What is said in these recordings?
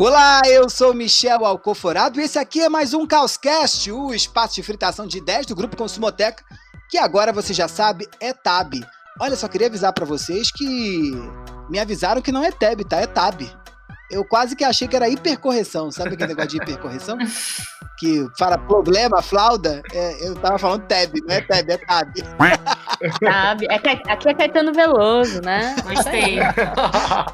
Olá, eu sou Michel Alcoforado e esse aqui é mais um Caoscast, o espaço de fritação de ideias do Grupo Consumoteca, que agora você já sabe é TAB. Olha, só queria avisar pra vocês que me avisaram que não é TAB, tá? É TAB. Eu quase que achei que era hipercorreção, sabe aquele negócio de hipercorreção? Que fala problema, flauda, eu tava falando TAB, não é TAB, é TAB. Sabe? Aqui é Caetano Veloso, né? Gostei.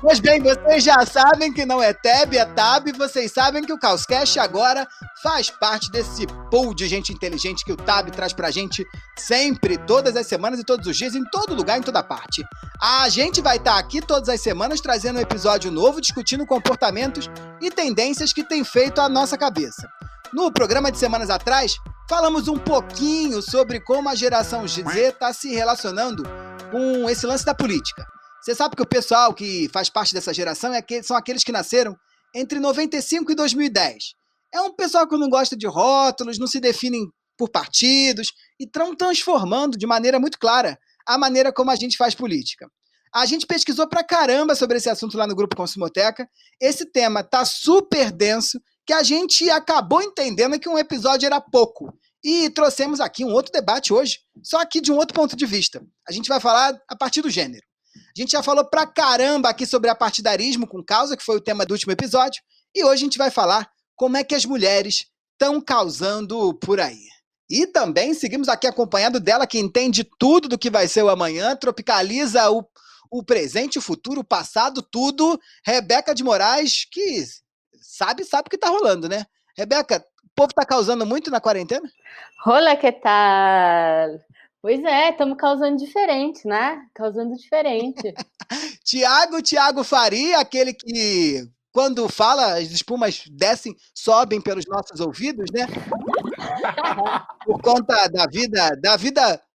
Pois bem, vocês já sabem que não é TAB, é TAB. Vocês sabem que o Caoscast agora faz parte desse pool de gente inteligente que o TAB traz pra gente sempre, todas as semanas e todos os dias, em todo lugar, em toda parte. A gente vai estar aqui todas as semanas trazendo um episódio novo, discutindo comportamentos e tendências que têm feito a nossa cabeça. No programa de semanas atrás, falamos um pouquinho sobre como a geração Z está se relacionando com esse lance da política. Você sabe que o pessoal que faz parte dessa geração são aqueles que nasceram entre 95 e 2010. É um pessoal que não gosta de rótulos, não se definem por partidos e estão transformando de maneira muito clara a maneira como a gente faz política. A gente pesquisou pra caramba sobre esse assunto lá no Grupo Consumoteca. Esse tema tá super denso, que a gente acabou entendendo que um episódio era pouco. E trouxemos aqui um outro debate hoje, só que de um outro ponto de vista. A gente vai falar a partir do gênero. A gente já falou pra caramba aqui sobre apartidarismo com causa, que foi o tema do último episódio, e hoje a gente vai falar como é que as mulheres estão causando por aí. E também seguimos aqui acompanhado dela, que entende tudo do que vai ser o amanhã, tropicaliza o presente, o futuro, o passado, tudo. Rebeca de Moraes, que sabe o que tá rolando, né? Rebeca, o povo tá causando muito na quarentena? Olá, que tal? Pois é, estamos causando diferente, né? Causando diferente. Tiago Faria, aquele que, quando fala, as espumas descem, sobem pelos nossos ouvidos, né? Por conta da vida,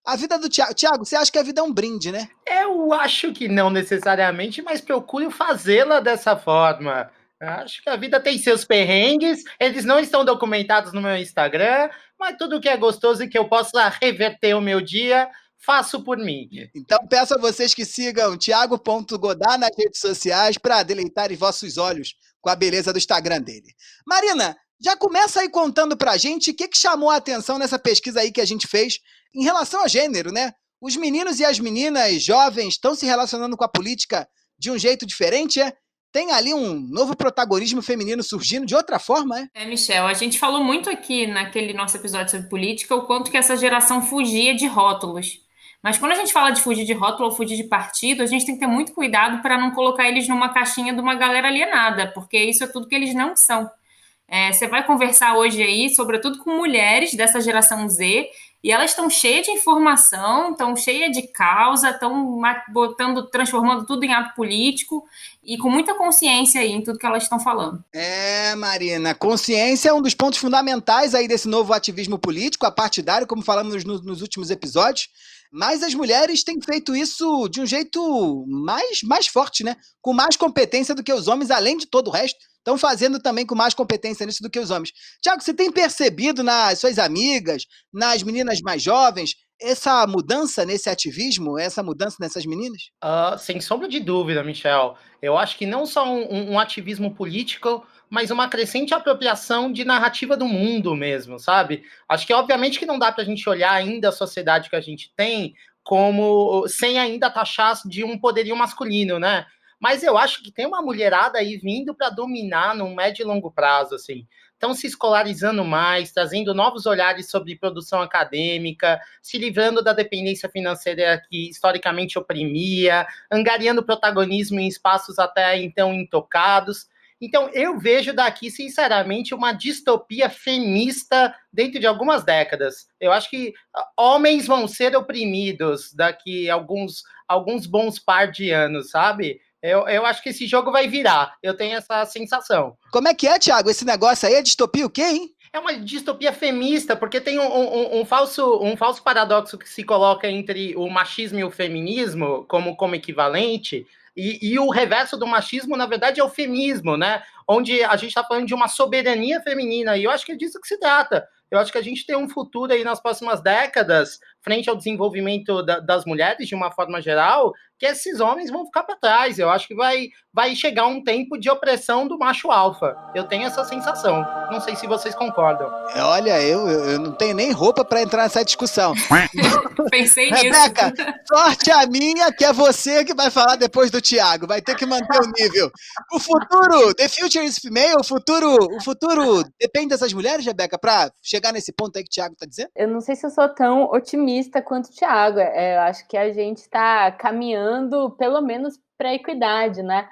a vida do Tiago. Tiago, você acha que a vida é um brinde, né? Eu acho que não necessariamente, mas procuro fazê-la dessa forma. Acho que a vida tem seus perrengues, eles não estão documentados no meu Instagram, mas tudo que é gostoso e que eu possa reverter o meu dia, faço por mim. Então peço a vocês que sigam Thiago.Godá nas redes sociais para deleitarem vossos olhos com a beleza do Instagram dele. Marina, já começa aí contando pra gente o que chamou a atenção nessa pesquisa aí que a gente fez em relação a gênero, né? Os meninos e as meninas jovens estão se relacionando com a política de um jeito diferente, é? Tem ali um novo protagonismo feminino surgindo de outra forma, é? Michel, a gente falou muito aqui naquele nosso episódio sobre política o quanto que essa geração fugia de rótulos. Mas quando a gente fala de fugir de rótulo ou fugir de partido, a gente tem que ter muito cuidado para não colocar eles numa caixinha de uma galera alienada, porque isso é tudo que eles não são. Você vai conversar hoje aí, sobretudo com mulheres dessa geração Z, e elas estão cheias de informação, estão cheias de causa, estão transformando tudo em ato político e com muita consciência aí em tudo que elas estão falando. Marina, consciência é um dos pontos fundamentais aí desse novo ativismo político, apartidário, como falamos nos últimos episódios, mas as mulheres têm feito isso de um jeito mais forte, né? Com mais competência do que os homens, além de todo o resto. Estão fazendo também com mais competência nisso do que os homens. Tiago, você tem percebido nas suas amigas, nas meninas mais jovens, essa mudança nesse ativismo, essa mudança nessas meninas? Sem sombra de dúvida, Michel. Eu acho que não só um ativismo político, mas uma crescente apropriação de narrativa do mundo mesmo, sabe? Acho que, obviamente, que não dá para a gente olhar ainda a sociedade que a gente tem como sem ainda taxar de um poderio masculino, né? Mas eu acho que tem uma mulherada aí vindo para dominar no médio e longo prazo, assim. Estão se escolarizando mais, trazendo novos olhares sobre produção acadêmica, se livrando da dependência financeira que historicamente oprimia, angariando protagonismo em espaços até então intocados. Então, eu vejo daqui, sinceramente, uma distopia feminista dentro de algumas décadas. Eu acho que homens vão ser oprimidos daqui a alguns bons par de anos, sabe? Eu acho que esse jogo vai virar. Eu tenho essa sensação. Como é que é, Thiago? Esse negócio aí é distopia o quê, hein? É uma distopia feminista, porque tem um falso paradoxo que se coloca entre o machismo e o feminismo como equivalente, e o reverso do machismo, na verdade, é o feminismo, né? Onde a gente está falando de uma soberania feminina, e eu acho que é disso que se trata. Eu acho que a gente tem um futuro aí nas próximas décadas frente ao desenvolvimento das mulheres, de uma forma geral, que esses homens vão ficar para trás. Eu acho que vai chegar um tempo de opressão do macho alfa. Eu tenho essa sensação. Não sei se vocês concordam. Olha, eu não tenho nem roupa para entrar nessa discussão. Pensei nisso. Rebeca, sorte a minha, que é você que vai falar depois do Thiago. Vai ter que manter o nível. O futuro, the future is female, o futuro depende dessas mulheres, Rebeca, para chegar nesse ponto aí que o Thiago está dizendo? Eu não sei se eu sou tão otimista quanto o Thiago. Eu acho que a gente está caminhando pelo menos para a equidade, né?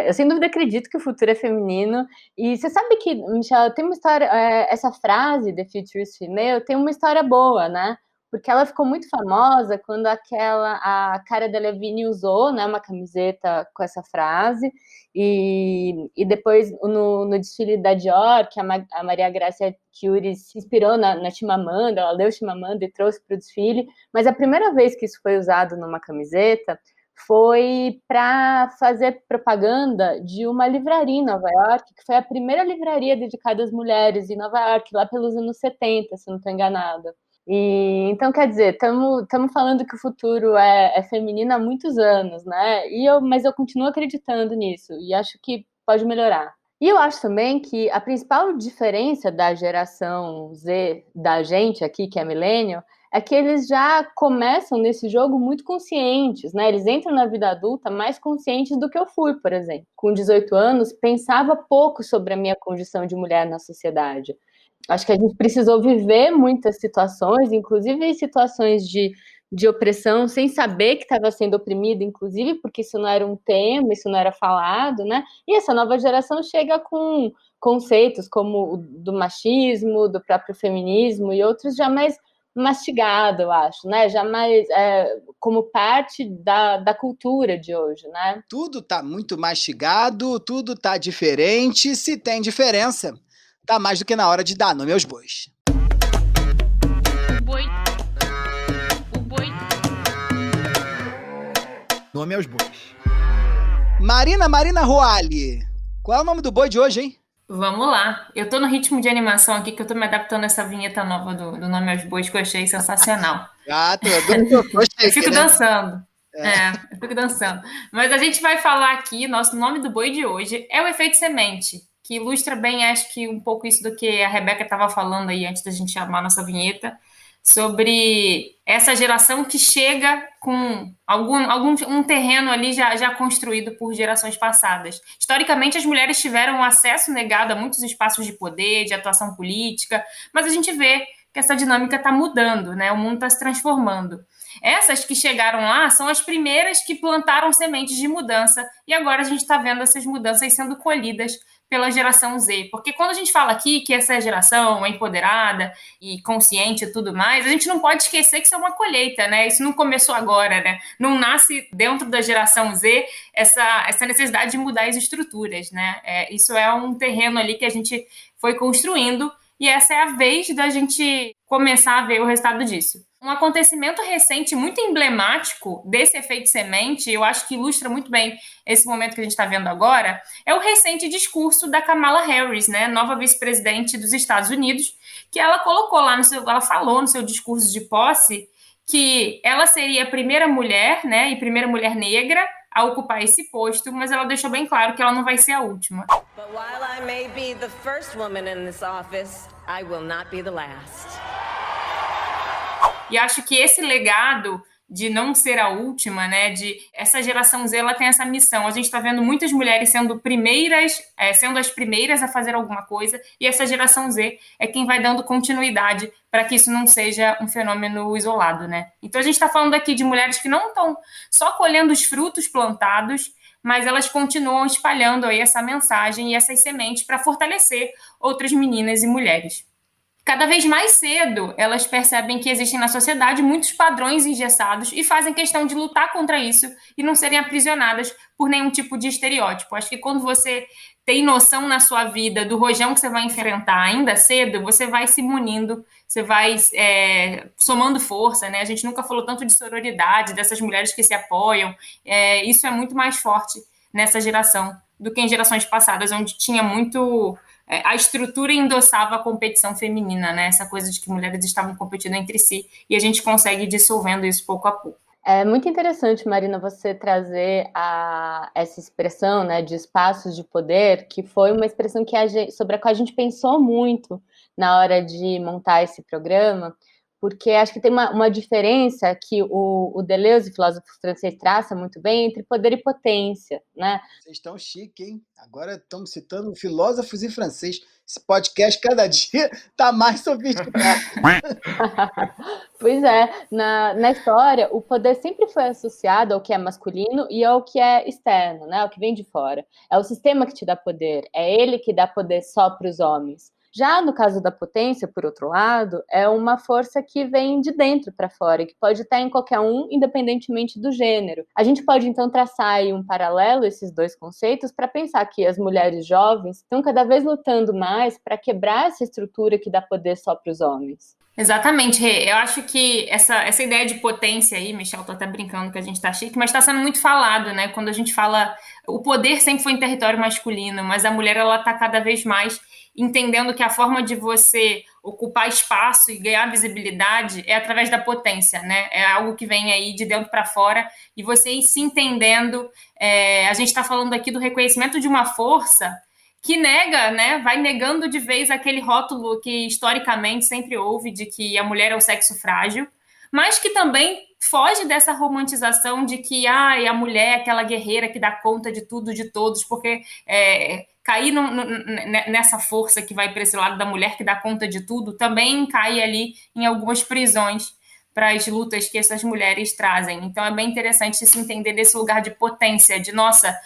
Eu sem dúvida acredito que o futuro é feminino. E você sabe que, Michel, tem uma história, essa frase, the future is female, tem uma história boa, né? Porque ela ficou muito famosa quando a Cara Delevingne usou, né, uma camiseta com essa frase, e depois no desfile da Dior, que a Maria Grazia Chiuri se inspirou na Chimamanda, ela leu Chimamanda e trouxe para o desfile, mas a primeira vez que isso foi usado numa camiseta foi para fazer propaganda de uma livraria em Nova York, que foi a primeira livraria dedicada às mulheres em Nova York, lá pelos anos 70, se não estou enganada. E, então, quer dizer, estamos falando que o futuro é feminino há muitos anos, né? Mas eu continuo acreditando nisso e acho que pode melhorar. E eu acho também que a principal diferença da geração Z, da gente aqui, que é millennial, é que eles já começam nesse jogo muito conscientes, né? Eles entram na vida adulta mais conscientes do que eu fui, por exemplo. Com 18 anos, pensava pouco sobre a minha condição de mulher na sociedade. Acho que a gente precisou viver muitas situações, inclusive situações de opressão, sem saber que estava sendo oprimida, inclusive porque isso não era um tema, isso não era falado, né? E essa nova geração chega com conceitos como o do machismo, do próprio feminismo e outros já mais mastigado, eu acho, né? Já mais como parte da cultura de hoje, né? Tudo tá muito mastigado, tudo tá diferente. Se tem diferença, tá mais do que na hora de dar nome aos bois. O boi. Nome aos bois. Marina Roali. Qual é o nome do boi de hoje, hein? Vamos lá. Eu tô no ritmo de animação aqui, que eu tô me adaptando a essa vinheta nova do Nome aos Bois, que eu achei sensacional. Gostei, eu fico né? dançando. Eu fico dançando. Mas a gente vai falar aqui, nosso nome do boi de hoje é o efeito semente, que ilustra bem, acho que um pouco isso do que a Rebeca estava falando aí antes da gente chamar a nossa vinheta, sobre essa geração que chega com um terreno ali já construído por gerações passadas. Historicamente, as mulheres tiveram acesso negado a muitos espaços de poder, de atuação política, mas a gente vê que essa dinâmica está mudando, né? O mundo está se transformando. Essas que chegaram lá são as primeiras que plantaram sementes de mudança e agora a gente está vendo essas mudanças sendo colhidas pela geração Z, porque quando a gente fala aqui que essa geração é empoderada e consciente e tudo mais, a gente não pode esquecer que isso é uma colheita, né? Isso não começou agora, né? Não nasce dentro da geração Z essa necessidade de mudar as estruturas, né? Isso é um terreno ali que a gente foi construindo e essa é a vez da gente começar a ver o resultado disso. Um acontecimento recente muito emblemático desse efeito semente, eu acho que ilustra muito bem esse momento que a gente está vendo agora, é o recente discurso da Kamala Harris, né, nova vice-presidente dos Estados Unidos, que ela colocou lá ela falou no seu discurso de posse que ela seria a primeira mulher, né, e primeira mulher negra a ocupar esse posto, mas ela deixou bem claro que ela não vai ser a última. But while I may be the first woman in this office, I will not be the last. E acho que esse legado de não ser a última, né, de essa geração Z, ela tem essa missão. A gente está vendo muitas mulheres sendo as primeiras a fazer alguma coisa, e essa geração Z é quem vai dando continuidade para que isso não seja um fenômeno isolado, né? Então a gente está falando aqui de mulheres que não estão só colhendo os frutos plantados, mas elas continuam espalhando aí essa mensagem e essas sementes para fortalecer outras meninas e mulheres. Cada vez mais cedo, elas percebem que existem na sociedade muitos padrões engessados e fazem questão de lutar contra isso e não serem aprisionadas por nenhum tipo de estereótipo. Acho que quando você tem noção na sua vida do rojão que você vai enfrentar ainda cedo, você vai se munindo, você vai somando força, né? A gente nunca falou tanto de sororidade, dessas mulheres que se apoiam. Isso é muito mais forte nessa geração do que em gerações passadas, onde tinha muito a estrutura endossava a competição feminina, né? Essa coisa de que mulheres estavam competindo entre si, e a gente consegue ir dissolvendo isso pouco a pouco. É muito interessante, Marina, você trazer essa expressão, né, de espaços de poder, que foi uma expressão sobre a qual a gente pensou muito na hora de montar esse programa, porque acho que tem uma diferença que o Deleuze, filósofo francês, traça muito bem entre poder e potência, né? Vocês estão chique, hein? Agora estamos citando filósofos e francês. Esse podcast, cada dia, está mais sofisticado. Pois é, na história, o poder sempre foi associado ao que é masculino e ao que é externo, né? Ao que vem de fora. É o sistema que te dá poder, é ele que dá poder só para os homens. Já no caso da potência, por outro lado, é uma força que vem de dentro para fora, e que pode estar em qualquer um, independentemente do gênero. A gente pode, então, traçar aí um paralelo, esses dois conceitos, para pensar que as mulheres jovens estão cada vez lutando mais para quebrar essa estrutura que dá poder só para os homens. Exatamente, Rê. Eu acho que essa ideia de potência aí, Michel, tô até brincando que a gente tá chique, mas está sendo muito falado, né? Quando a gente fala, o poder sempre foi em território masculino, mas a mulher, ela tá cada vez mais entendendo que a forma de você ocupar espaço e ganhar visibilidade é através da potência, né? É algo que vem aí de dentro para fora, e você se entendendo. A gente está falando aqui do reconhecimento de uma força que nega, né, vai negando de vez aquele rótulo que historicamente sempre houve de que a mulher é o sexo frágil, mas que também foge dessa romantização de que a mulher é aquela guerreira que dá conta de tudo, de todos, porque cair nessa força que vai para esse lado da mulher que dá conta de tudo também cai ali em algumas prisões para as lutas que essas mulheres trazem. Então é bem interessante se entender desse lugar de potência, de nossa,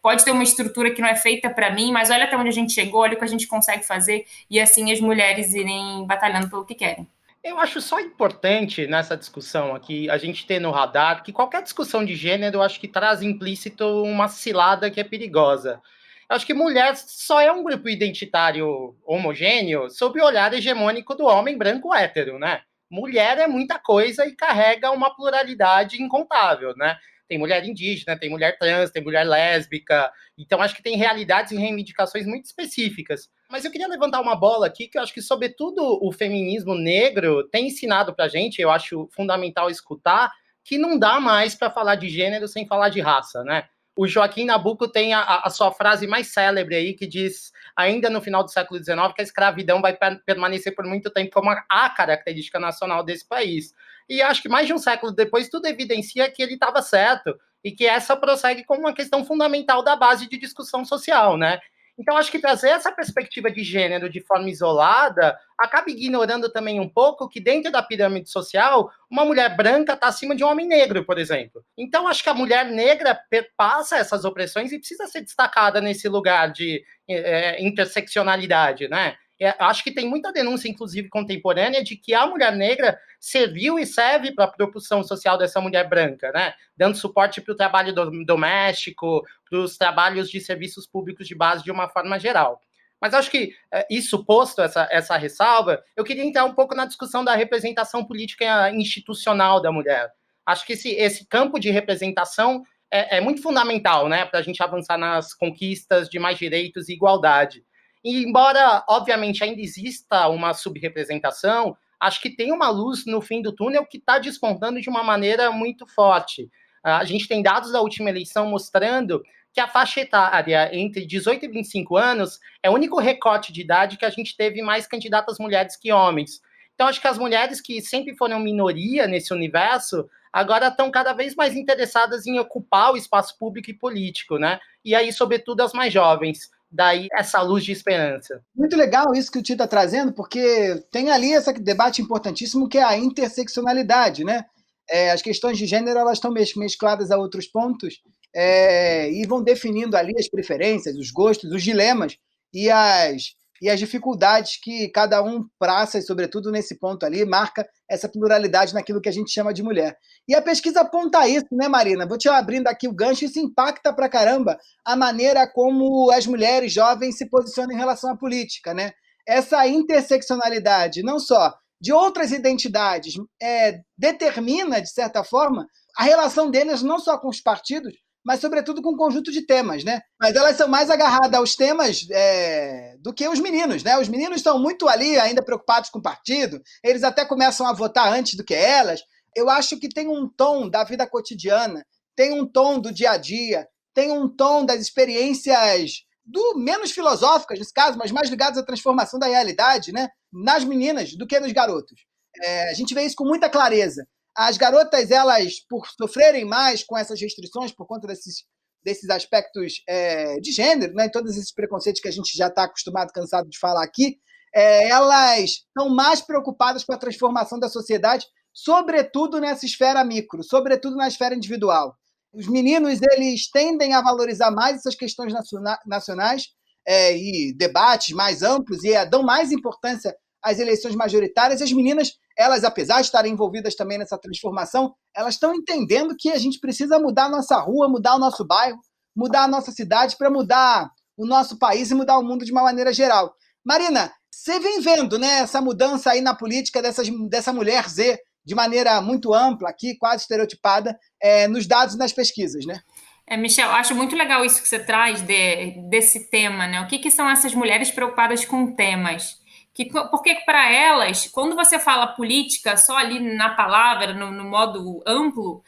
pode ter uma estrutura que não é feita para mim, mas olha até onde a gente chegou, olha o que a gente consegue fazer, e assim as mulheres irem batalhando pelo que querem. Eu acho só importante nessa discussão aqui a gente ter no radar que qualquer discussão de gênero eu acho que traz implícito uma cilada que é perigosa. Eu acho que mulher só é um grupo identitário homogêneo sob o olhar hegemônico do homem branco hétero, né? Mulher é muita coisa e carrega uma pluralidade incontável, né? Tem mulher indígena, tem mulher trans, tem mulher lésbica. Então, acho que tem realidades e reivindicações muito específicas. Mas eu queria levantar uma bola aqui, que eu acho que, sobretudo, o feminismo negro tem ensinado pra gente, eu acho fundamental escutar, que não dá mais para falar de gênero sem falar de raça, né? O Joaquim Nabuco tem a sua frase mais célebre aí, que diz, ainda no final do século XIX, que a escravidão vai permanecer por muito tempo como a característica nacional desse país. E acho que mais de um século depois, tudo evidencia que ele estava certo, e que essa prossegue como uma questão fundamental da base de discussão social, né? Então, acho que trazer essa perspectiva de gênero de forma isolada acaba ignorando também um pouco que dentro da pirâmide social, uma mulher branca está acima de um homem negro, por exemplo. Então, acho que a mulher negra perpassa essas opressões e precisa ser destacada nesse lugar de interseccionalidade, né? Acho que tem muita denúncia, inclusive contemporânea, de que a mulher negra serviu e serve para a propulsão social dessa mulher branca, né? Dando suporte para o trabalho doméstico, para os trabalhos de serviços públicos de base de uma forma geral. Mas acho que, isso posto, essa ressalva, eu queria entrar um pouco na discussão da representação política institucional da mulher. Acho que esse campo de representação é muito fundamental, né, para a gente avançar nas conquistas de mais direitos e igualdade. E embora, obviamente, ainda exista uma subrepresentação, acho que tem uma luz no fim do túnel que está despontando de uma maneira muito forte. A gente tem dados da última eleição mostrando que a faixa etária entre 18 e 25 anos é o único recorte de idade que a gente teve mais candidatas mulheres que homens. Então, acho que as mulheres que sempre foram minoria nesse universo, agora estão cada vez mais interessadas em ocupar o espaço público e político, né? E aí, sobretudo, as mais jovens. Daí essa luz de esperança. Muito legal isso que o Tio está trazendo, porque tem ali esse debate importantíssimo que é a interseccionalidade, né? As questões de gênero elas estão mescladas a outros pontos e vão definindo ali as preferências, os gostos, os dilemas e as dificuldades que cada um traça, e sobretudo nesse ponto ali, marca essa pluralidade naquilo que a gente chama de mulher. E a pesquisa aponta isso, né, Marina? Vou te abrindo aqui o gancho, isso impacta pra caramba a maneira como as mulheres jovens se posicionam em relação à política, né? Essa interseccionalidade, não só de outras identidades, determina, de certa forma, a relação deles não só com os partidos, mas sobretudo com um conjunto de temas, né? Mas elas são mais agarradas aos temas do que os meninos, né? Os meninos estão muito ali ainda preocupados com o partido, eles até começam a votar antes do que elas. Eu acho que tem um tom da vida cotidiana, tem um tom do dia a dia, tem um tom das experiências menos filosóficas, nesse caso, mas mais ligadas à transformação da realidade, né? Nas meninas do que nos garotos. A gente vê isso com muita clareza. As garotas, elas, por sofrerem mais com essas restrições, por conta desses aspectos de gênero, né, todos esses preconceitos que a gente já está acostumado, cansado de falar aqui, elas estão mais preocupadas com a transformação da sociedade, sobretudo nessa esfera micro, sobretudo na esfera individual. Os meninos, eles tendem a valorizar mais essas questões nacionais e debates mais amplos e dão mais importância às eleições majoritárias. As meninas, elas, apesar de estarem envolvidas também nessa transformação, elas estão entendendo que a gente precisa mudar a nossa rua, mudar o nosso bairro, mudar a nossa cidade para mudar o nosso país e mudar o mundo de uma maneira geral. Marina, você vem vendo, né, essa mudança aí na política dessa mulher Z de maneira muito ampla aqui, quase estereotipada, nos dados e nas pesquisas, né? Michel, acho muito legal isso que você traz desse tema, né? O que são essas mulheres preocupadas com temas? Porque para elas, quando você fala política só ali na palavra, no modo amplo,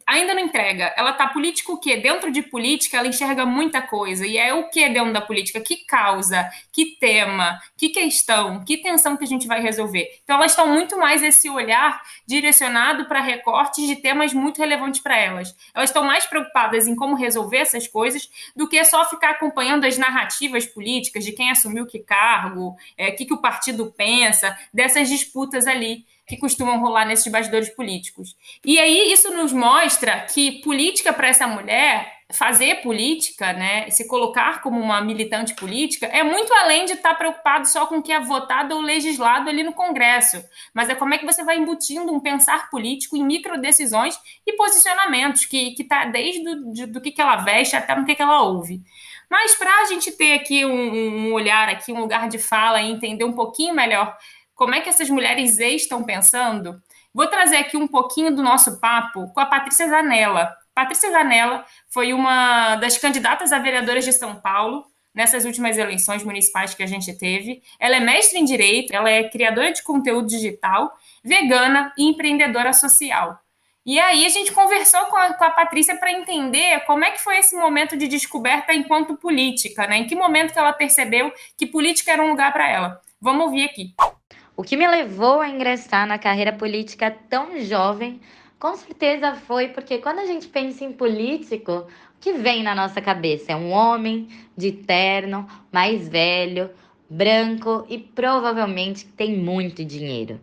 ainda não entrega. Ela tá política o quê? Dentro de política, ela enxerga muita coisa. E é o que dentro da política? Que causa? Que tema? Que questão? Que tensão que a gente vai resolver? Então, elas estão muito mais esse olhar direcionado para recortes de temas muito relevantes para elas. Elas estão mais preocupadas em como resolver essas coisas do que só ficar acompanhando as narrativas políticas de quem assumiu que cargo, que o partido pensa, dessas disputas ali que costumam rolar nesses bastidores políticos. E aí isso nos mostra que política para essa mulher, fazer política, né, se colocar como uma militante política, é muito além de estar preocupado só com o que é votado ou legislado ali no Congresso, mas é como é que você vai embutindo um pensar político em microdecisões e posicionamentos, que está desde do que ela veste até no que ela ouve. Mas para a gente ter aqui um olhar, aqui, um lugar de fala e entender um pouquinho melhor como é que essas mulheres Z estão pensando, vou trazer aqui um pouquinho do nosso papo com a Patrícia Zanella. Patrícia Zanella foi uma das candidatas a vereadoras de São Paulo nessas últimas eleições municipais que a gente teve. Ela é mestre em Direito, ela é criadora de conteúdo digital, vegana e empreendedora social. E aí a gente conversou com a Patrícia para entender como é que foi esse momento de descoberta enquanto política, né? Em que momento que ela percebeu que política era um lugar para ela. Vamos ouvir aqui. O que me levou a ingressar na carreira política tão jovem, com certeza foi porque quando a gente pensa em político, o que vem na nossa cabeça é um homem de terno, mais velho, branco e provavelmente tem muito dinheiro.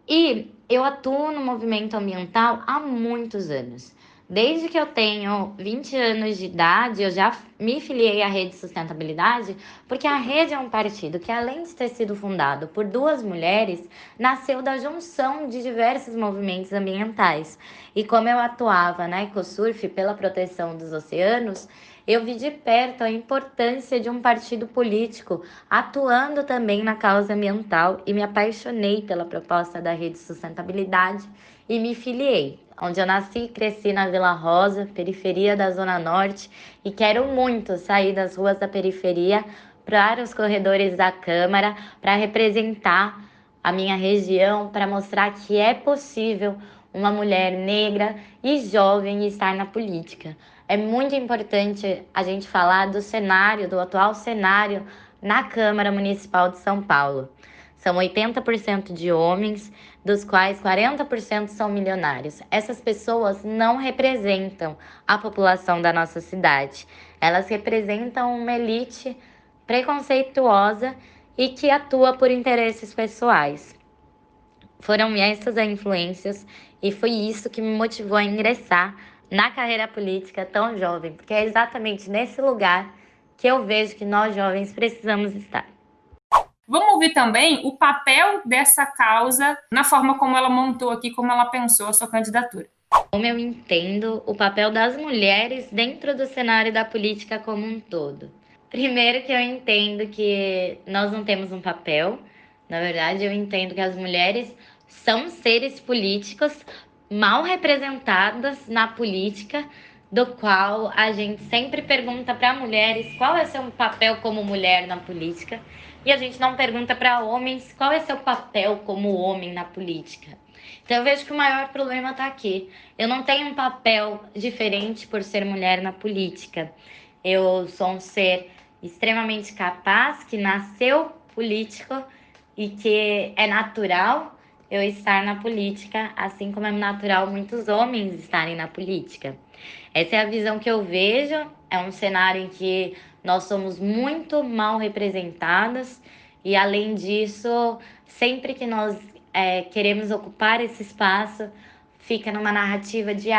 E eu atuo no movimento ambiental há muitos anos. Desde que eu tenho 20 anos de idade, eu já me filiei à Rede Sustentabilidade, porque a Rede é um partido que, além de ter sido fundado por 2 mulheres, nasceu da junção de diversos movimentos ambientais. E como eu atuava na Ecosurf pela proteção dos oceanos, eu vi de perto a importância de um partido político atuando também na causa ambiental e me apaixonei pela proposta da Rede Sustentabilidade e me filiei. Onde eu nasci e cresci na Vila Rosa, periferia da Zona Norte, e quero muito sair das ruas da periferia para os corredores da Câmara, para representar a minha região, para mostrar que é possível uma mulher negra e jovem estar na política. É muito importante a gente falar do cenário, do atual cenário na Câmara Municipal de São Paulo. São 80% de homens, dos quais 40% são milionários. Essas pessoas não representam a população da nossa cidade. Elas representam uma elite preconceituosa e que atua por interesses pessoais. Foram essas as influências e foi isso que me motivou a ingressar na carreira política tão jovem, porque é exatamente nesse lugar que eu vejo que nós jovens precisamos estar. Vamos ouvir também o papel dessa causa na forma como ela montou aqui, como ela pensou a sua candidatura. Como eu entendo o papel das mulheres dentro do cenário da política como um todo. Primeiro que eu entendo que nós não temos um papel. Na verdade, eu entendo que as mulheres são seres políticos mal representadas na política do qual a gente sempre pergunta para mulheres qual é seu papel como mulher na política, e a gente não pergunta para homens qual é seu papel como homem na política. Então eu vejo que o maior problema está aqui. Eu não tenho um papel diferente por ser mulher na política. Eu sou um ser extremamente capaz, que nasceu político e que é natural eu estar na política, assim como é natural muitos homens estarem na política. Essa é a visão que eu vejo, é um cenário em que nós somos muito mal representadas e, além disso, sempre que nós queremos ocupar esse espaço, fica numa narrativa de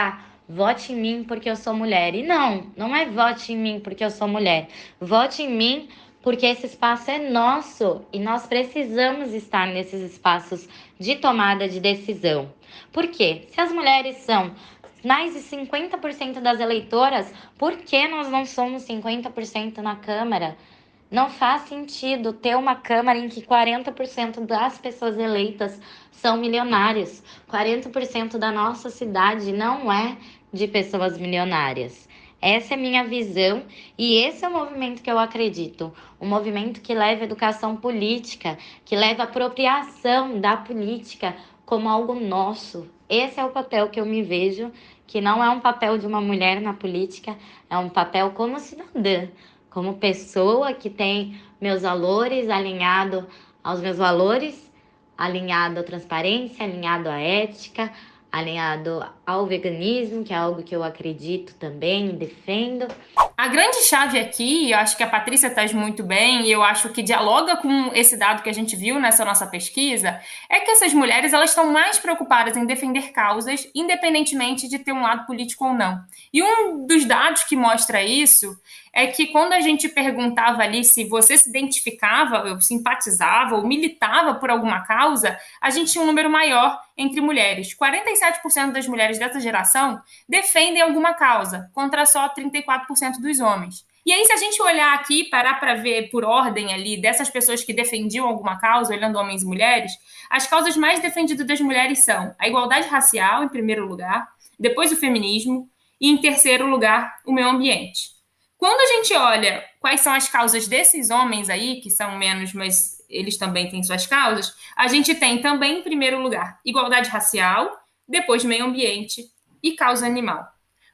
vote em mim porque eu sou mulher. E não é vote em mim porque eu sou mulher. Vote em mim porque esse espaço é nosso e nós precisamos estar nesses espaços de tomada de decisão. Por quê? Se as mulheres são mais de 50% das eleitoras, por que nós não somos 50% na Câmara? Não faz sentido ter uma Câmara em que 40% das pessoas eleitas são milionários. 40% da nossa cidade não é de pessoas milionárias. Essa é a minha visão e esse é o movimento que eu acredito. Um movimento que leva educação política, que leva apropriação da política como algo nosso. Esse é o papel que eu me vejo, que não é um papel de uma mulher na política, é um papel como cidadã, como pessoa que tem meus valores alinhado aos meus valores, alinhado à transparência, alinhado à ética, alinhado ao veganismo, que é algo que eu acredito também e defendo. A grande chave aqui, eu acho que a Patrícia traz muito bem, e eu acho que dialoga com esse dado que a gente viu nessa nossa pesquisa, é que essas mulheres elas estão mais preocupadas em defender causas, independentemente de ter um lado político ou não. E um dos dados que mostra isso é que quando a gente perguntava ali se você se identificava, ou simpatizava, ou militava por alguma causa, a gente tinha um número maior entre mulheres. 47% das mulheres dessa geração defendem alguma causa, contra só 34% dos homens. E aí, se a gente olhar aqui, parar para ver por ordem ali dessas pessoas que defendiam alguma causa, olhando homens e mulheres, as causas mais defendidas das mulheres são a igualdade racial, em primeiro lugar, depois o feminismo e, em terceiro lugar, o meio ambiente. Quando a gente olha quais são as causas desses homens aí, que são menos, mas eles também têm suas causas, a gente tem também, em primeiro lugar, igualdade racial, depois meio ambiente e causa animal.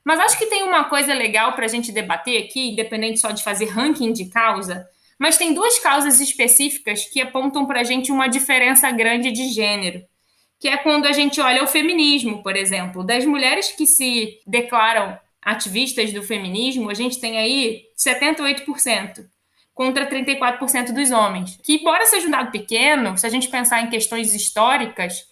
Mas acho que tem uma coisa legal para a gente debater aqui, independente só de fazer ranking de causa, mas tem duas causas específicas que apontam para a gente uma diferença grande de gênero, que é quando a gente olha o feminismo, por exemplo. Das mulheres que se declaram ativistas do feminismo, a gente tem aí 78%, contra 34% dos homens. Que, embora seja um dado pequeno, se a gente pensar em questões históricas,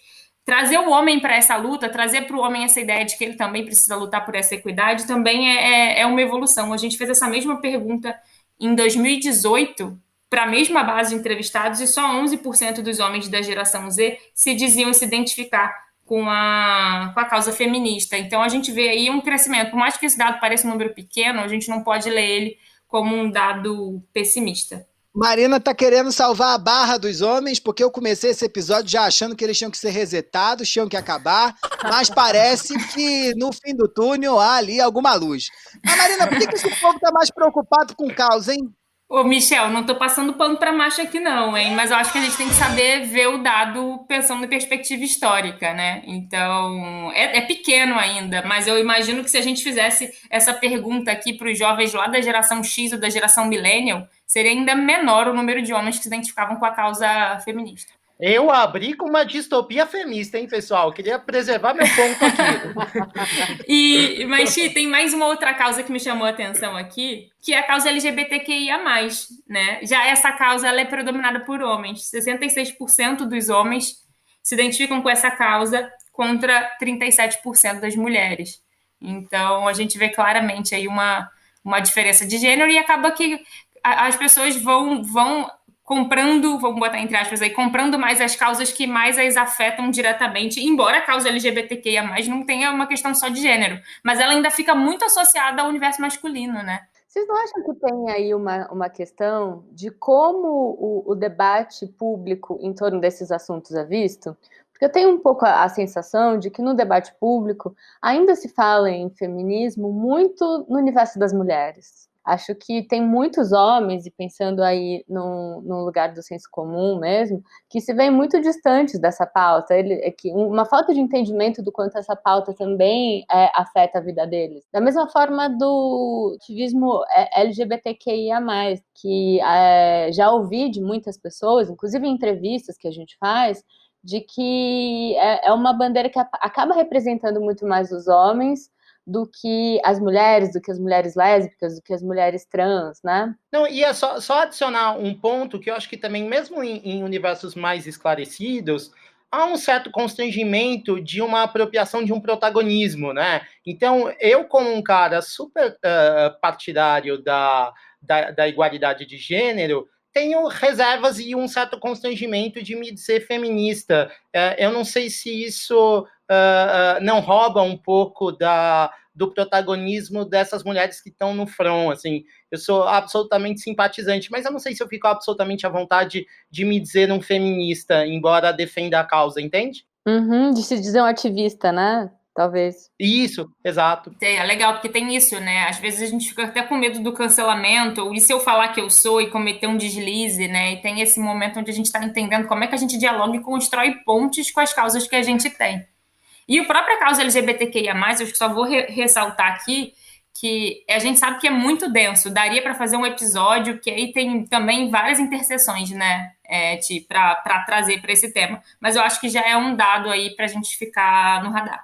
trazer o homem para essa luta, trazer para o homem essa ideia de que ele também precisa lutar por essa equidade, também é uma evolução. A gente fez essa mesma pergunta em 2018 para a mesma base de entrevistados e só 11% dos homens da geração Z se diziam se identificar com a causa feminista. Então, a gente vê aí um crescimento. Por mais que esse dado pareça um número pequeno, a gente não pode ler ele como um dado pessimista. Marina tá querendo salvar a barra dos homens, porque eu comecei esse episódio já achando que eles tinham que ser resetados, tinham que acabar, mas parece que no fim do túnel há ali alguma luz. Mas, Marina, por que esse povo tá mais preocupado com causa, hein? Ô, Michel, não tô passando pano pra macho aqui não, hein? Mas eu acho que a gente tem que saber ver o dado pensando em perspectiva histórica, né? Então, é pequeno ainda, mas eu imagino que se a gente fizesse essa pergunta aqui para os jovens lá da geração X ou da geração Millennial, seria ainda menor o número de homens que se identificavam com a causa feminista. Eu abri com uma distopia feminista, hein, pessoal? Eu queria preservar meu ponto aqui. Mas, Xi, tem mais uma outra causa que me chamou a atenção aqui, que é a causa LGBTQIA+, né? Já essa causa ela é predominada por homens. 66% dos homens se identificam com essa causa contra 37% das mulheres. Então, a gente vê claramente aí uma diferença de gênero e acaba que as pessoas vão comprando, vamos botar entre aspas aí, comprando mais as causas que mais as afetam diretamente, embora a causa LGBTQIA+, não tenha uma questão só de gênero, mas ela ainda fica muito associada ao universo masculino, né? Vocês não acham que tem aí uma questão de como o debate público em torno desses assuntos é visto? Porque eu tenho um pouco a sensação de que no debate público ainda se fala em feminismo muito no universo das mulheres. Acho que tem muitos homens, e pensando aí no lugar do senso comum mesmo, que se veem muito distantes dessa pauta. Uma falta de entendimento do quanto essa pauta também afeta a vida deles. Da mesma forma do ativismo LGBTQIA+, que já ouvi de muitas pessoas, inclusive em entrevistas que a gente faz, de que é uma bandeira que acaba representando muito mais os homens do que as mulheres lésbicas, do que as mulheres trans, né? Não, e é só adicionar um ponto que eu acho que também, mesmo em universos mais esclarecidos, há um certo constrangimento de uma apropriação de um protagonismo, né? Então, eu como um cara super partidário da igualdade de gênero, tenho reservas e um certo constrangimento de me dizer feminista. Eu não sei se isso não rouba um pouco do protagonismo dessas mulheres que estão no front, assim. Eu sou absolutamente simpatizante, mas eu não sei se eu fico absolutamente à vontade de me dizer um feminista, embora defenda a causa, entende? De se dizer um ativista, né? Talvez. Isso, exato. É legal, porque tem isso, né? Às vezes a gente fica até com medo do cancelamento, e se eu falar que eu sou e cometer um deslize, né? E tem esse momento onde a gente está entendendo como é que a gente dialoga e constrói pontes com as causas que a gente tem. E a própria causa LGBTQIA+, eu só vou ressaltar aqui, que a gente sabe que é muito denso, daria para fazer um episódio que aí tem também várias interseções, né, para trazer para esse tema. Mas eu acho que já é um dado aí para a gente ficar no radar.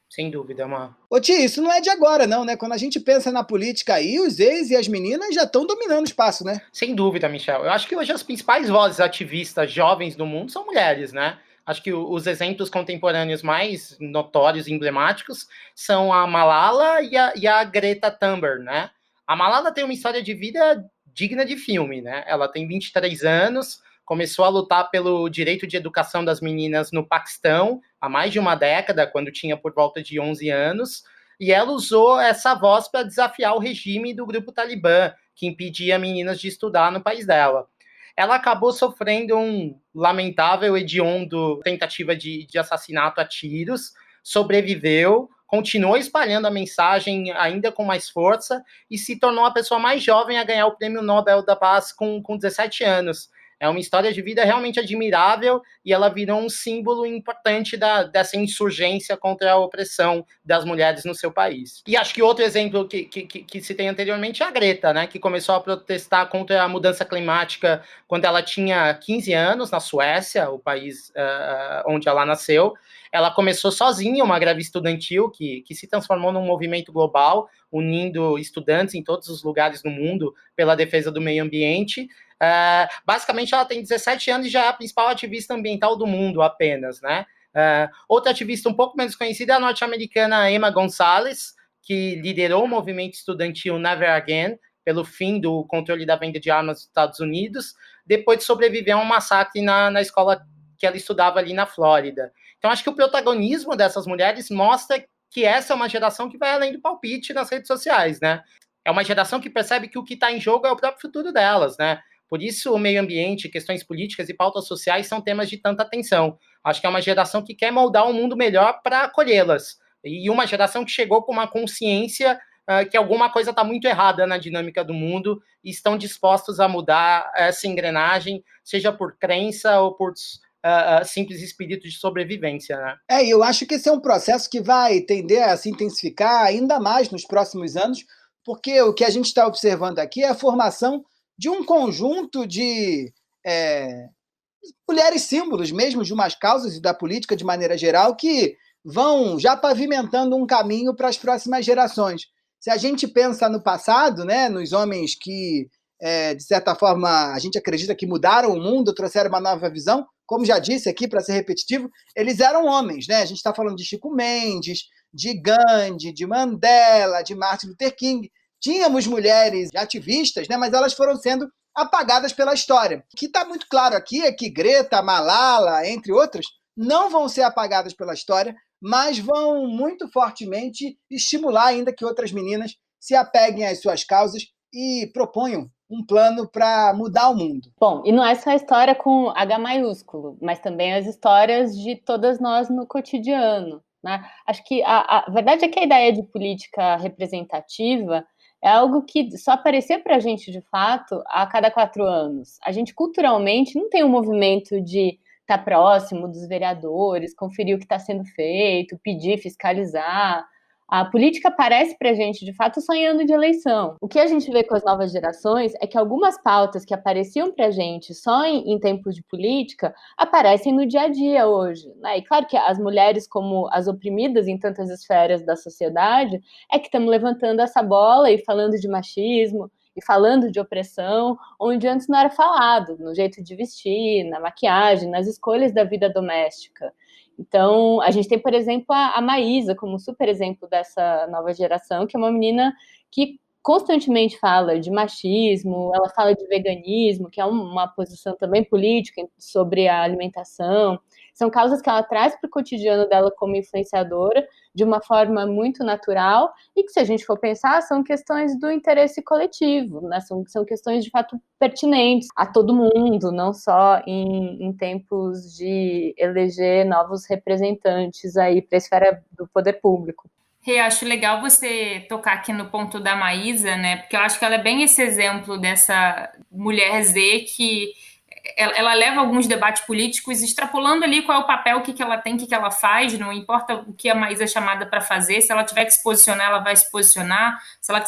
Sem dúvida, Mar. Ô, Ti, isso não é de agora, não, né? Quando a gente pensa na política aí, os ex e as meninas já estão dominando o espaço, né? Sem dúvida, Michel. Eu acho que hoje as principais vozes ativistas jovens do mundo são mulheres, né? Acho que os exemplos contemporâneos mais notórios e emblemáticos são a Malala e a Greta Thunberg, né? A Malala tem uma história de vida digna de filme, né? Ela tem 23 anos, começou a lutar pelo direito de educação das meninas no Paquistão há mais de uma década, quando tinha por volta de 11 anos, e ela usou essa voz para desafiar o regime do grupo Talibã, que impedia meninas de estudar no país dela. Ela acabou sofrendo um lamentável, hediondo tentativa de assassinato a tiros, sobreviveu, continuou espalhando a mensagem ainda com mais força e se tornou a pessoa mais jovem a ganhar o Prêmio Nobel da Paz com 17 anos. É uma história de vida realmente admirável e ela virou um símbolo importante dessa insurgência contra a opressão das mulheres no seu país. E acho que outro exemplo que se tem anteriormente é a Greta, né, que começou a protestar contra a mudança climática quando ela tinha 15 anos, na Suécia, o país onde ela nasceu. Ela começou sozinha uma greve estudantil que se transformou num movimento global, unindo estudantes em todos os lugares do mundo pela defesa do meio ambiente. Basicamente, ela tem 17 anos e já é a principal ativista ambiental do mundo apenas, né? Outra ativista um pouco menos conhecida é a norte-americana Emma Gonzalez, que liderou o movimento estudantil Never Again, pelo fim do controle da venda de armas nos Estados Unidos, depois de sobreviver a um massacre na escola que ela estudava ali na Flórida. Então, acho que o protagonismo dessas mulheres mostra que essa é uma geração que vai além do palpite nas redes sociais, né? É uma geração que percebe que o que está em jogo é o próprio futuro delas, né? Por isso, o meio ambiente, questões políticas e pautas sociais são temas de tanta atenção. Acho que é uma geração que quer moldar um mundo melhor para acolhê-las. E uma geração que chegou com uma consciência que alguma coisa está muito errada na dinâmica do mundo e estão dispostos a mudar essa engrenagem, seja por crença ou por simples espírito de sobrevivência, né? E eu acho que esse é um processo que vai tender a se intensificar ainda mais nos próximos anos, porque o que a gente está observando aqui é a formação de um conjunto de mulheres símbolos mesmo de umas causas e da política de maneira geral que vão já pavimentando um caminho para as próximas gerações. Se a gente pensa no passado, né, nos homens que, de certa forma, a gente acredita que mudaram o mundo, trouxeram uma nova visão, como já disse aqui, para ser repetitivo, eles eram homens, né? A gente está falando de Chico Mendes, de Gandhi, de Mandela, de Martin Luther King. Tínhamos mulheres ativistas, né, mas elas foram sendo apagadas pela história. O que está muito claro aqui é que Greta, Malala, entre outras, não vão ser apagadas pela história, mas vão muito fortemente estimular ainda que outras meninas se apeguem às suas causas e proponham um plano para mudar o mundo. Bom, e não é só a história com H maiúsculo, mas também as histórias de todas nós no cotidiano, né? Acho que a verdade é que a ideia de política representativa é algo que só apareceu para a gente, de fato, a cada 4 anos. A gente, culturalmente, não tem um movimento de estar próximo dos vereadores, conferir o que está sendo feito, pedir, fiscalizar. A política aparece para a gente, de fato, só em ano de eleição. O que a gente vê com as novas gerações é que algumas pautas que apareciam para a gente só em tempos de política aparecem no dia a dia hoje, né? E claro que as mulheres, como as oprimidas em tantas esferas da sociedade, é que estamos levantando essa bola e falando de machismo e falando de opressão, onde antes não era falado, no jeito de vestir, na maquiagem, nas escolhas da vida doméstica. Então, a gente tem, por exemplo, a Maísa como um super exemplo dessa nova geração, que é uma menina que constantemente fala de machismo, ela fala de veganismo, que é uma posição também política sobre a alimentação. São causas que ela traz para o cotidiano dela como influenciadora, de uma forma muito natural, e que, se a gente for pensar, são questões do interesse coletivo, né? São questões, de fato, pertinentes a todo mundo, não só em tempos de eleger novos representantes aí para a esfera do poder público. Rê, acho legal você tocar aqui no ponto da Maísa, né? Porque eu acho que ela é bem esse exemplo dessa mulher Z que ela leva alguns debates políticos extrapolando ali qual é o papel, o que ela tem, o que ela faz, não importa o que a Maísa é chamada para fazer, se ela tiver que se posicionar, ela vai se posicionar, se ela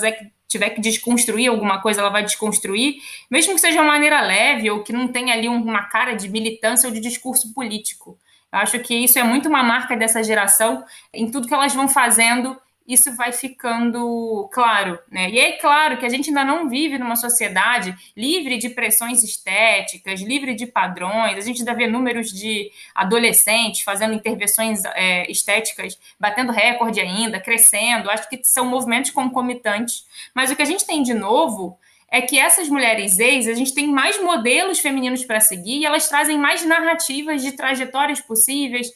tiver que desconstruir alguma coisa, ela vai desconstruir, mesmo que seja de uma maneira leve ou que não tenha ali uma cara de militância ou de discurso político. Eu acho que isso é muito uma marca dessa geração, em tudo que elas vão fazendo, isso vai ficando claro, né? E é claro que a gente ainda não vive numa sociedade livre de pressões estéticas, livre de padrões, a gente ainda vê números de adolescentes fazendo intervenções estéticas, batendo recorde ainda, crescendo, acho que são movimentos concomitantes, mas o que a gente tem de novo é que essas mulheres ex, a gente tem mais modelos femininos para seguir e elas trazem mais narrativas de trajetórias possíveis,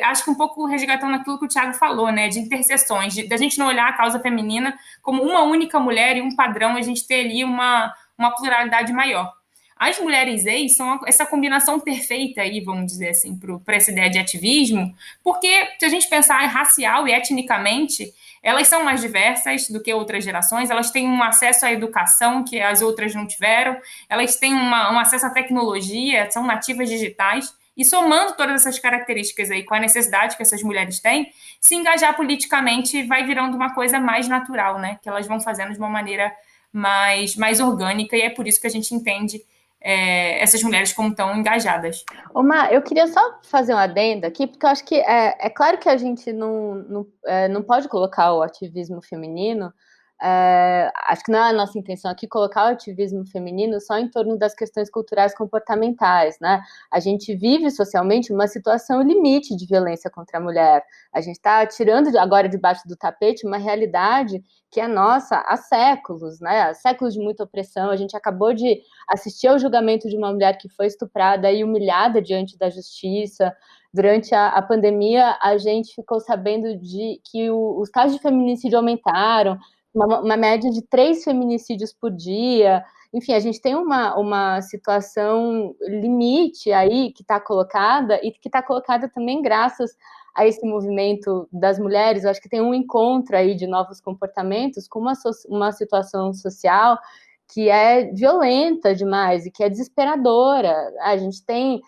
acho que um pouco resgatando aquilo que o Thiago falou, né, de interseções, da gente não olhar a causa feminina como uma única mulher e um padrão, a gente ter ali uma pluralidade maior. As mulheres ex são essa combinação perfeita aí, vamos dizer assim, para essa ideia de ativismo, porque se a gente pensar racial e etnicamente, elas são mais diversas do que outras gerações, elas têm um acesso à educação que as outras não tiveram, elas têm um acesso à tecnologia, são nativas digitais, e somando todas essas características aí com a necessidade que essas mulheres têm, se engajar politicamente vai virando uma coisa mais natural, né? Que elas vão fazendo de uma maneira mais orgânica, e é por isso que a gente entende essas mulheres como tão engajadas. Omar, eu queria só fazer um adendo aqui, porque eu acho que é claro que a gente não pode colocar o ativismo feminino, acho que não é a nossa intenção aqui colocar o ativismo feminino só em torno das questões culturais comportamentais, né? A gente vive socialmente uma situação limite de violência contra a mulher. A gente está tirando agora debaixo do tapete uma realidade que é nossa há séculos, né? Há séculos de muita opressão. A gente acabou de assistir ao julgamento de uma mulher que foi estuprada e humilhada diante da justiça. Durante a pandemia, a gente ficou sabendo de que os casos de feminicídio aumentaram, uma média de 3 feminicídios por dia. Enfim, a gente tem uma situação limite aí que está colocada, e que está colocada também graças a esse movimento das mulheres. Eu acho que tem um encontro aí de novos comportamentos com uma situação social que é violenta demais e que é desesperadora. A gente tem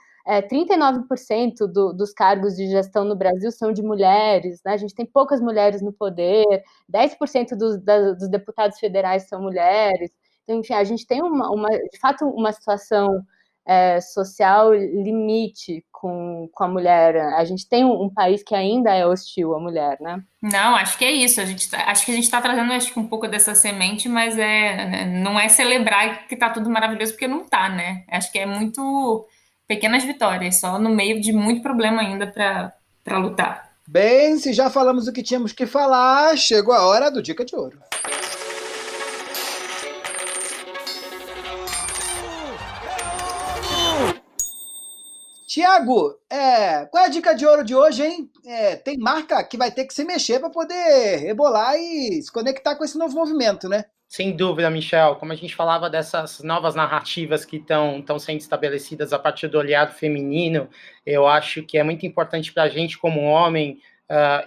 39% dos cargos de gestão no Brasil são de mulheres, né? A gente tem poucas mulheres no poder, 10% dos deputados federais são mulheres. Então, enfim, a gente tem de fato uma situação social limite com a mulher. A gente tem um país que ainda é hostil à mulher, né? Não, acho que é isso. Acho que a gente está trazendo um pouco dessa semente, mas não é celebrar que está tudo maravilhoso, porque não está, né? Acho que é muito pequenas vitórias, só no meio de muito problema ainda para lutar. Bem, se já falamos o que tínhamos que falar, chegou a hora do Dica de Ouro. Tiago, qual é a dica de ouro de hoje, hein? Tem marca que vai ter que se mexer para poder rebolar e se conectar com esse novo movimento, né? Sem dúvida, Michel. Como a gente falava dessas novas narrativas que estão sendo estabelecidas a partir do olhar feminino, eu acho que é muito importante para a gente, como homem,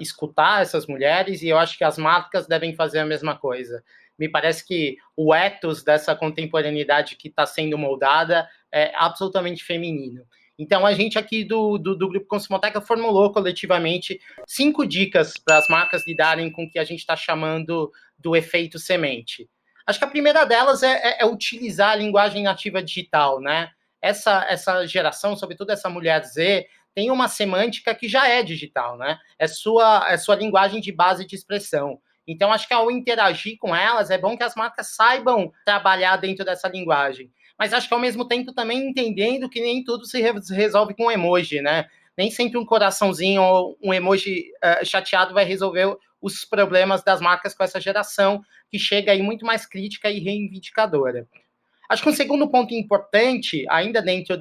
escutar essas mulheres, e eu acho que as marcas devem fazer a mesma coisa. Me parece que o ethos dessa contemporaneidade que está sendo moldada é absolutamente feminino. Então, a gente aqui do Grupo Consumoteca formulou coletivamente 5 dicas para as marcas lidarem com o que a gente está chamando do efeito semente. Acho que a primeira delas é utilizar a linguagem nativa digital, né? Essa geração, sobretudo essa mulher Z, tem uma semântica que já é digital, né? É sua linguagem de base de expressão. Então, acho que ao interagir com elas, é bom que as marcas saibam trabalhar dentro dessa linguagem. Mas acho que, ao mesmo tempo, também entendendo que nem tudo se resolve com emoji, né? Nem sempre um coraçãozinho ou um emoji chateado vai resolver os problemas das marcas com essa geração, que chega aí muito mais crítica e reivindicadora. Acho que um segundo ponto importante, ainda dentro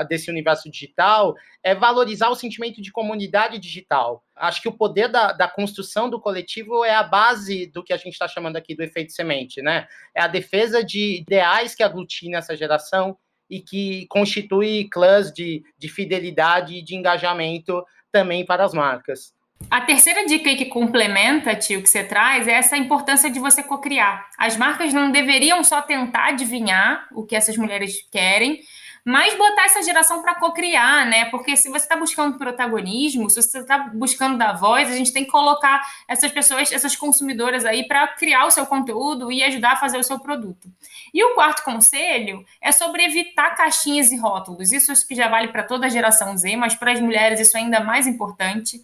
desse universo digital, é valorizar o sentimento de comunidade digital. Acho que o poder da construção do coletivo é a base do que a gente está chamando aqui do efeito semente, né? É a defesa de ideais que aglutina essa geração e que constitui clãs de fidelidade e de engajamento também para as marcas. A terceira dica aí que complementa, tio, que você traz, é essa importância de você cocriar. As marcas não deveriam só tentar adivinhar o que essas mulheres querem, mas botar essa geração para cocriar, né? Porque se você está buscando protagonismo, se você está buscando dar voz, a gente tem que colocar essas pessoas, essas consumidoras aí para criar o seu conteúdo e ajudar a fazer o seu produto. E o quarto conselho é sobre evitar caixinhas e rótulos. Isso acho que já vale para toda a geração Z, mas para as mulheres isso é ainda mais importante.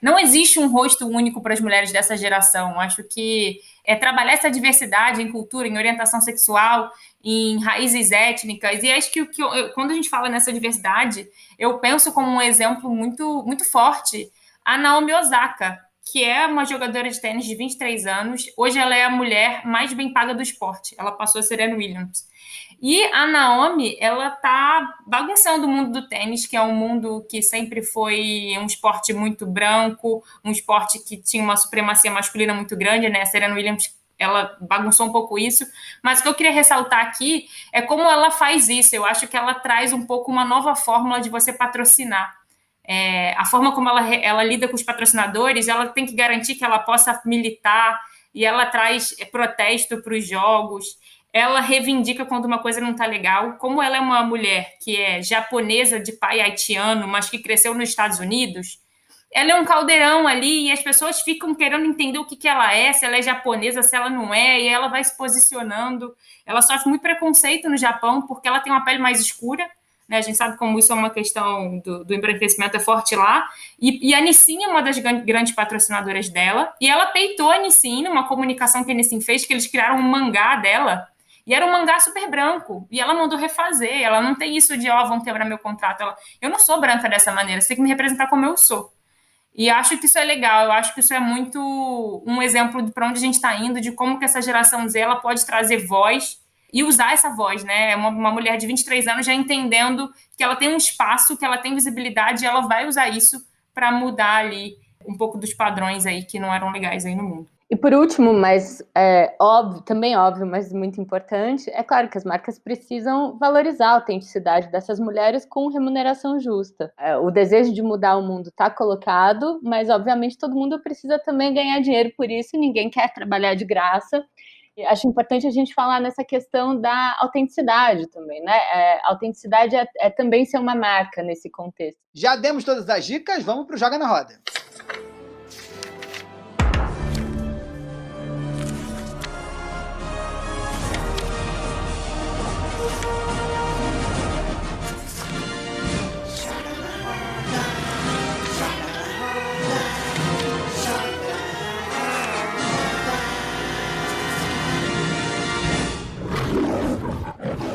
Não existe um rosto único para as mulheres dessa geração. Acho que trabalhar essa diversidade em cultura, em orientação sexual, em raízes étnicas, e acho que quando a gente fala nessa diversidade, eu penso como um exemplo muito, muito forte a Naomi Osaka, que é uma jogadora de tênis de 23 anos. Hoje ela é a mulher mais bem paga do esporte. Ela passou a Serena Williams. E a Naomi, ela tá bagunçando o mundo do tênis, que é um mundo que sempre foi um esporte muito branco, um esporte que tinha uma supremacia masculina muito grande, né? A Serena Williams, ela bagunçou um pouco isso. Mas o que eu queria ressaltar aqui é como ela faz isso. Eu acho que ela traz um pouco uma nova fórmula de você patrocinar. A forma como ela lida com os patrocinadores, ela tem que garantir que ela possa militar, e ela traz protesto para os jogos. Ela reivindica quando uma coisa não está legal. Como ela é uma mulher que é japonesa de pai haitiano, mas que cresceu nos Estados Unidos, ela é um caldeirão ali e as pessoas ficam querendo entender o que ela é, se ela é japonesa, se ela não é, e ela vai se posicionando. Ela sofre muito preconceito no Japão porque ela tem uma pele mais escura, né? A gente sabe como isso é uma questão do embranquecimento, é forte lá. E a Nissin é uma das grandes patrocinadoras dela, e ela peitou a Nissin, uma comunicação que a Nissin fez, que eles criaram um mangá dela. E era um mangá super branco. E ela mandou refazer. Ela não tem isso de, vão quebrar meu contrato. Eu não sou branca dessa maneira. Você tem que me representar como eu sou. E acho que isso é legal. Eu acho que isso é muito um exemplo de para onde a gente está indo, de como que essa geração Z ela pode trazer voz e usar essa voz, né? Uma mulher de 23 anos já entendendo que ela tem um espaço, que ela tem visibilidade, e ela vai usar isso para mudar ali um pouco dos padrões aí que não eram legais aí no mundo. E por último, mas também óbvio, mas muito importante, é claro que as marcas precisam valorizar a autenticidade dessas mulheres com remuneração justa. O desejo de mudar o mundo está colocado, mas obviamente todo mundo precisa também ganhar dinheiro por isso, e ninguém quer trabalhar de graça. E acho importante a gente falar nessa questão da autenticidade também, né? A autenticidade é também ser uma marca nesse contexto. Já demos todas as dicas, vamos para o Joga na Roda.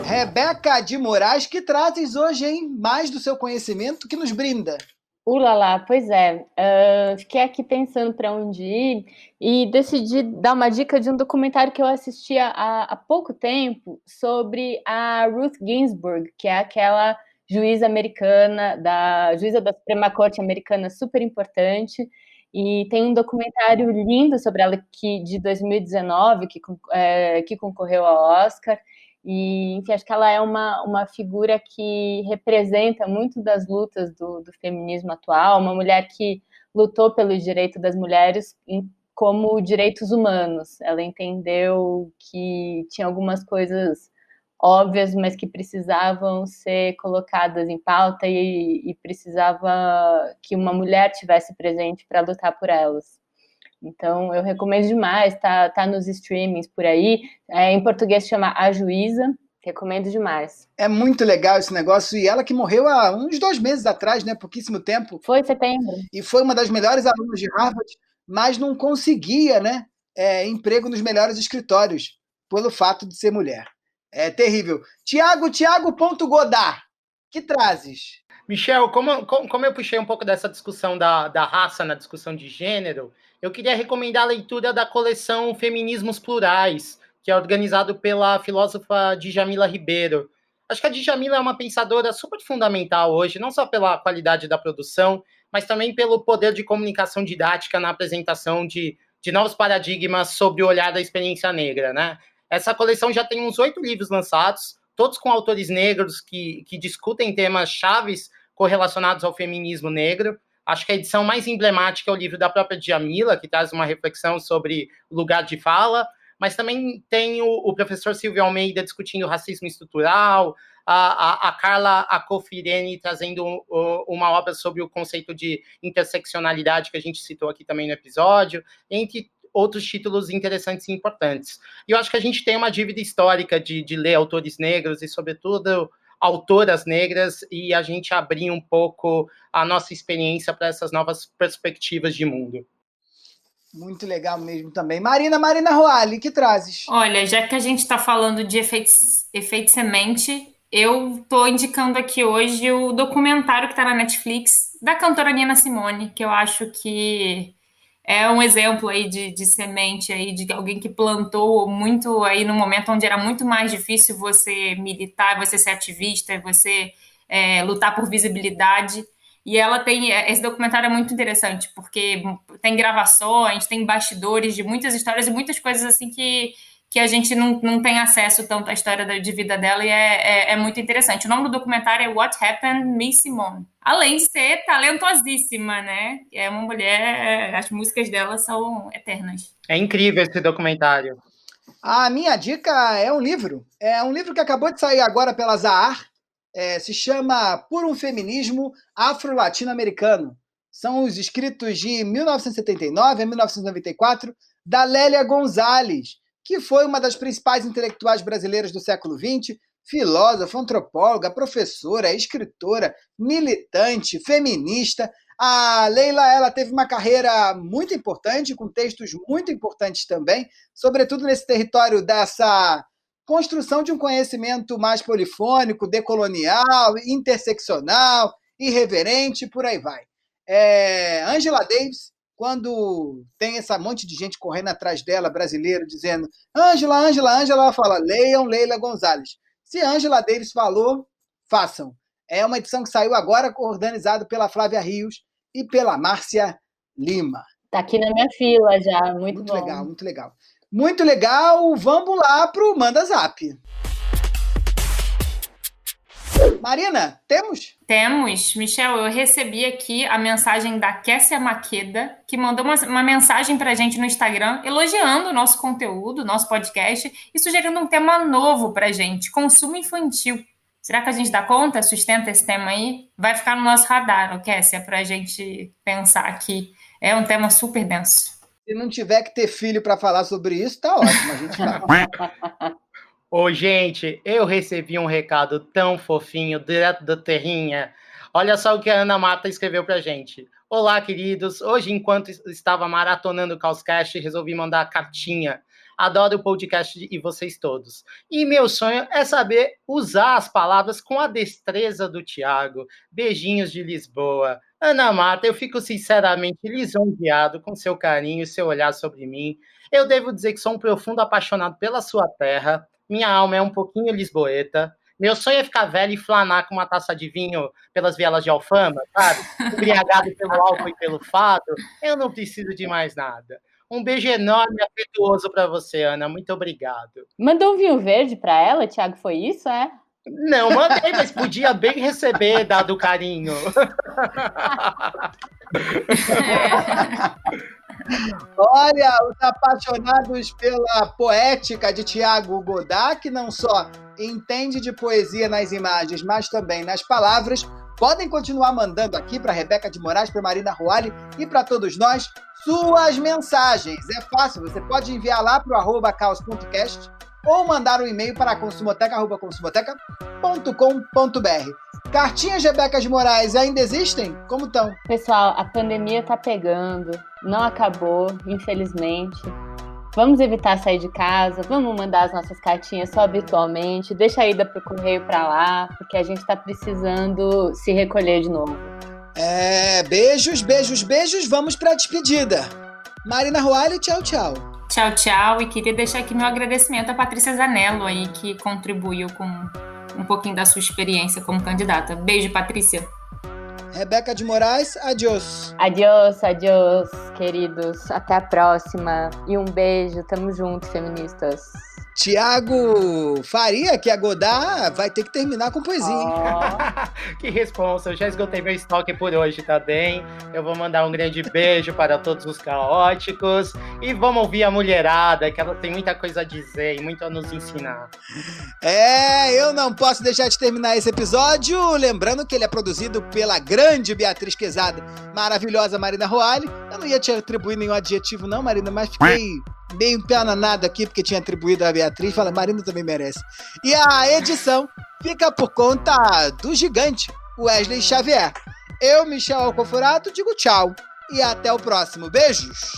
Rebeca de Moraes, que trazes hoje, hein? Mais do seu conhecimento que nos brinda. Ulala, pois é. Fiquei aqui pensando para onde ir e decidi dar uma dica de um documentário que eu assisti há pouco tempo sobre a Ruth Ginsburg, que é aquela juíza americana, juíza da Suprema Corte americana super importante. E tem um documentário lindo sobre ela de 2019, que concorreu ao Oscar. E, enfim, acho que ela é uma figura que representa muito das lutas do feminismo atual, uma mulher que lutou pelo direito das mulheres como direitos humanos. Ela entendeu que tinha algumas coisas óbvias, mas que precisavam ser colocadas em pauta e precisava que uma mulher tivesse presente para lutar por elas. Então, eu recomendo demais, tá nos streamings por aí. Em português chama A Juíza, recomendo demais. É muito legal esse negócio, e ela que morreu há uns 2 meses atrás, né? Pouquíssimo tempo. Foi em setembro. E foi uma das melhores alunas de Harvard, mas não conseguia, né, emprego nos melhores escritórios, pelo fato de ser mulher. É terrível. Tiago.Godard, que trazes? Michel, como eu puxei um pouco dessa discussão da raça na discussão de gênero, eu queria recomendar a leitura da coleção Feminismos Plurais, que é organizado pela filósofa Djamila Ribeiro. Acho que a Djamila é uma pensadora super fundamental hoje, não só pela qualidade da produção, mas também pelo poder de comunicação didática na apresentação de novos paradigmas sobre o olhar da experiência negra, né? Essa coleção já tem uns 8 livros lançados, todos com autores negros que discutem temas chaves correlacionados ao feminismo negro. Acho que a edição mais emblemática é o livro da própria Djamila, que traz uma reflexão sobre o lugar de fala, mas também tem o professor Silvio Almeida discutindo racismo estrutural, a Carla Acofirene trazendo uma obra sobre o conceito de interseccionalidade, que a gente citou aqui também no episódio, entre outros títulos interessantes e importantes. E eu acho que a gente tem uma dívida histórica de ler autores negros e, sobretudo, autoras negras, e a gente abrir um pouco a nossa experiência para essas novas perspectivas de mundo. Muito legal mesmo também. Marina Roali, que trazes? Olha, já que a gente está falando de efeito semente, eu estou indicando aqui hoje o documentário que está na Netflix da cantora Nina Simone, que eu acho que é um exemplo aí de semente aí, de alguém que plantou muito aí no momento onde era muito mais difícil você militar, você ser ativista, você lutar por visibilidade. E ela tem... Esse documentário é muito interessante, porque tem gravações, tem bastidores de muitas histórias e muitas coisas assim que a gente não tem acesso tanto à história de vida dela, e é muito interessante. O nome do documentário é What Happened, Miss Simone. Além de ser talentosíssima, né? É uma mulher... As músicas dela são eternas. É incrível esse documentário. A minha dica é um livro. É um livro que acabou de sair agora pela Zahar. Se chama Por um Feminismo Afro-Latino-Americano. São os escritos de 1979 a 1994 da Lélia Gonzalez, que foi uma das principais intelectuais brasileiras do século XX, filósofa, antropóloga, professora, escritora, militante, feminista. A Leila, ela teve uma carreira muito importante, com textos muito importantes também, sobretudo nesse território dessa construção de um conhecimento mais polifônico, decolonial, interseccional, irreverente, por aí vai. Angela Davis, quando tem essa monte de gente correndo atrás dela, brasileiro, dizendo Angela, ela fala, leiam Leila Gonzalez. Se Angela Davis falou, façam. É uma edição que saiu agora, organizada pela Flávia Rios e pela Márcia Lima. Tá aqui na minha fila já, muito bom. Legal, muito legal. Muito legal, vamos lá pro Manda Zap. Marina, temos? Temos. Michel, eu recebi aqui a mensagem da Kessia Maqueda, que mandou uma mensagem pra gente no Instagram, elogiando o nosso conteúdo, nosso podcast, e sugerindo um tema novo pra gente, consumo infantil. Será que a gente dá conta, sustenta esse tema aí? Vai ficar no nosso radar, Kessia, pra gente pensar aqui. É um tema super denso. Se não tiver que ter filho para falar sobre isso, tá ótimo, a gente fala. Ô, gente, eu recebi um recado tão fofinho, direto da terrinha. Olha só o que a Ana Marta escreveu pra gente. Olá, queridos. Hoje, enquanto estava maratonando o Causcast, resolvi mandar a cartinha. Adoro o podcast e vocês todos. E meu sonho é saber usar as palavras com a destreza do Tiago. Beijinhos de Lisboa. Ana Marta, eu fico sinceramente lisonjeado com seu carinho e seu olhar sobre mim. Eu devo dizer que sou um profundo apaixonado pela sua terra. Minha alma é um pouquinho lisboeta. Meu sonho é ficar velho e flanar com uma taça de vinho pelas vielas de Alfama, sabe? Embriagado pelo álcool e pelo fado. Eu não preciso de mais nada. Um beijo enorme e afetuoso para você, Ana. Muito obrigado. Mandou um vinho verde para ela, Thiago, foi isso, é? Não, mandei, mas podia bem receber, dado o carinho. Olha, os apaixonados pela poética de Tiago Godard, que não só entende de poesia nas imagens, mas também nas palavras, podem continuar mandando aqui para Rebeca de Moraes, para Marina Ruali e para todos nós suas mensagens. É fácil, você pode enviar lá para o @caos.cast ou mandar um e-mail para consumoteca@consumoteca.com.br. Cartinhas Rebeca de Moraes ainda existem? Como estão? Pessoal, a pandemia tá pegando, não acabou, infelizmente. Vamos evitar sair de casa, vamos mandar as nossas cartinhas só habitualmente, deixa a ida pro correio para lá, porque a gente tá precisando se recolher de novo. Beijos, beijos, beijos, vamos pra despedida. Marina Ruali, tchau, tchau. Tchau, tchau. E queria deixar aqui meu agradecimento à Patrícia Zanello aí, que contribuiu com um pouquinho da sua experiência como candidata. Beijo, Patrícia. Rebeca de Moraes, adiós. Adiós, adiós, queridos. Até a próxima. E um beijo. Tamo junto, feministas. Tiago Faria, que a Godard vai ter que terminar com poesia. Oh. Que responsa, eu já esgotei meu estoque por hoje, tá bem? Eu vou mandar um grande beijo para todos os caóticos e vamos ouvir a mulherada, que ela tem muita coisa a dizer e muito a nos ensinar. Eu não posso deixar de terminar esse episódio, lembrando que ele é produzido pela grande Beatriz Quezada, maravilhosa Marina Ruali. Eu não ia te atribuir nenhum adjetivo não, Marina, mas fiquei meio empananado aqui, porque tinha atribuído a Beatriz, fala, Marina também merece. E a edição fica por conta do gigante, Wesley Xavier. Eu, Michel Alcoforato, digo tchau e até o próximo. Beijos!